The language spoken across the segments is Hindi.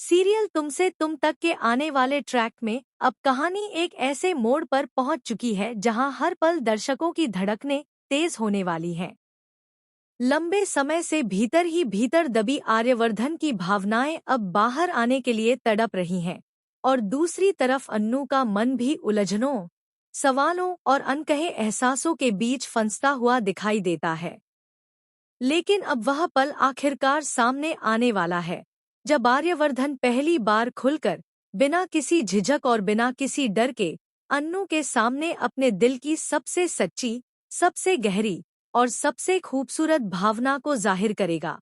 सीरियल तुमसे तुम तक के आने वाले ट्रैक में अब कहानी एक ऐसे मोड़ पर पहुंच चुकी है जहां हर पल दर्शकों की धड़कनें तेज होने वाली हैं। लंबे समय से भीतर ही भीतर दबी आर्यवर्धन की भावनाएं अब बाहर आने के लिए तड़प रही हैं, और दूसरी तरफ अन्नू का मन भी उलझनों, सवालों और अनकहे एहसासों के बीच फंसता हुआ दिखाई देता है। लेकिन अब वह पल आखिरकार सामने आने वाला है, जब आर्यवर्धन पहली बार खुलकर, बिना किसी झिझक और बिना किसी डर के, अन्नू के सामने अपने दिल की सबसे सच्ची, सबसे गहरी और सबसे खूबसूरत भावना को जाहिर करेगा।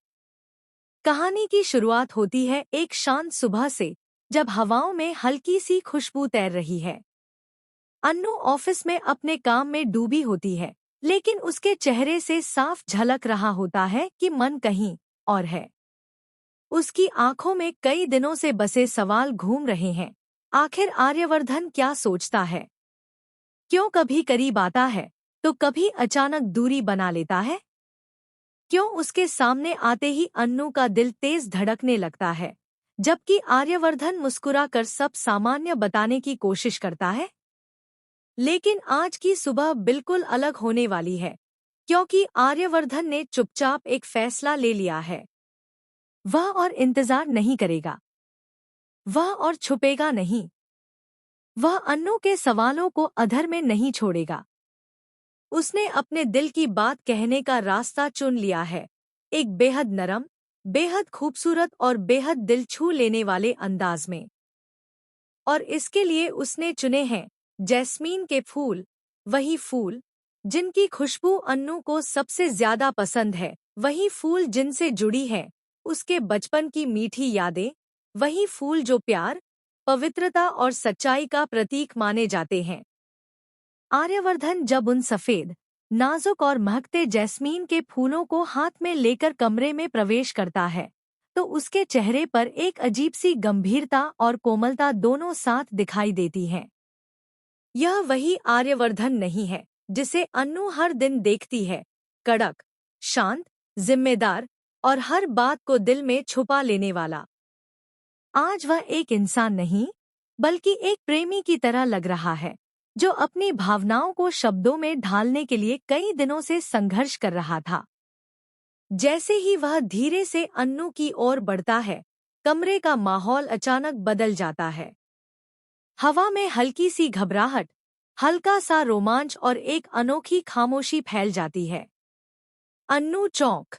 कहानी की शुरुआत होती है एक शांत सुबह से, जब हवाओं में हल्की सी खुशबू तैर रही है। अन्नू ऑफिस में अपने काम में डूबी होती है, लेकिन उसके चेहरे से साफ झलक रहा होता है कि मन कहीं और है। उसकी आंखों में कई दिनों से बसे सवाल घूम रहे हैं। आखिर आर्यवर्धन क्या सोचता है? क्यों कभी करीब आता है तो कभी अचानक दूरी बना लेता है? क्यों उसके सामने आते ही अन्नू का दिल तेज धड़कने लगता है, जबकि आर्यवर्धन मुस्कुराकर सब सामान्य बताने की कोशिश करता है? लेकिन आज की सुबह बिल्कुल अलग होने वाली है, क्योंकि आर्यवर्धन ने चुपचाप एक फैसला ले लिया है। वह और इंतजार नहीं करेगा, वह और छुपेगा नहीं, वह अन्नू के सवालों को अधर में नहीं छोड़ेगा। उसने अपने दिल की बात कहने का रास्ता चुन लिया है, एक बेहद नरम, बेहद खूबसूरत और बेहद दिल छू लेने वाले अंदाज में। और इसके लिए उसने चुने हैं जैस्मीन के फूल, वही फूल जिनकी खुशबू अन्नू को सबसे ज्यादा पसंद है, वही फूल जिनसे जुड़ी है उसके बचपन की मीठी यादें, वही फूल जो प्यार, पवित्रता और सच्चाई का प्रतीक माने जाते हैं। आर्यवर्धन जब उन सफेद, नाजुक और महकते जैस्मीन के फूलों को हाथ में लेकर कमरे में प्रवेश करता है, तो उसके चेहरे पर एक अजीब सी गंभीरता और कोमलता दोनों साथ दिखाई देती हैं। यह वही आर्यवर्धन नहीं है जिसे अन्नू हर दिन देखती है, कड़क, शांत, जिम्मेदार और हर बात को दिल में छुपा लेने वाला। आज वह एक इंसान नहीं, बल्कि एक प्रेमी की तरह लग रहा है, जो अपनी भावनाओं को शब्दों में ढालने के लिए कई दिनों से संघर्ष कर रहा था। जैसे ही वह धीरे से अन्नू की ओर बढ़ता है, कमरे का माहौल अचानक बदल जाता है। हवा में हल्की सी घबराहट, हल्का सा रोमांच और एक अनोखी खामोशी फैल जाती है। अन्नू चौंक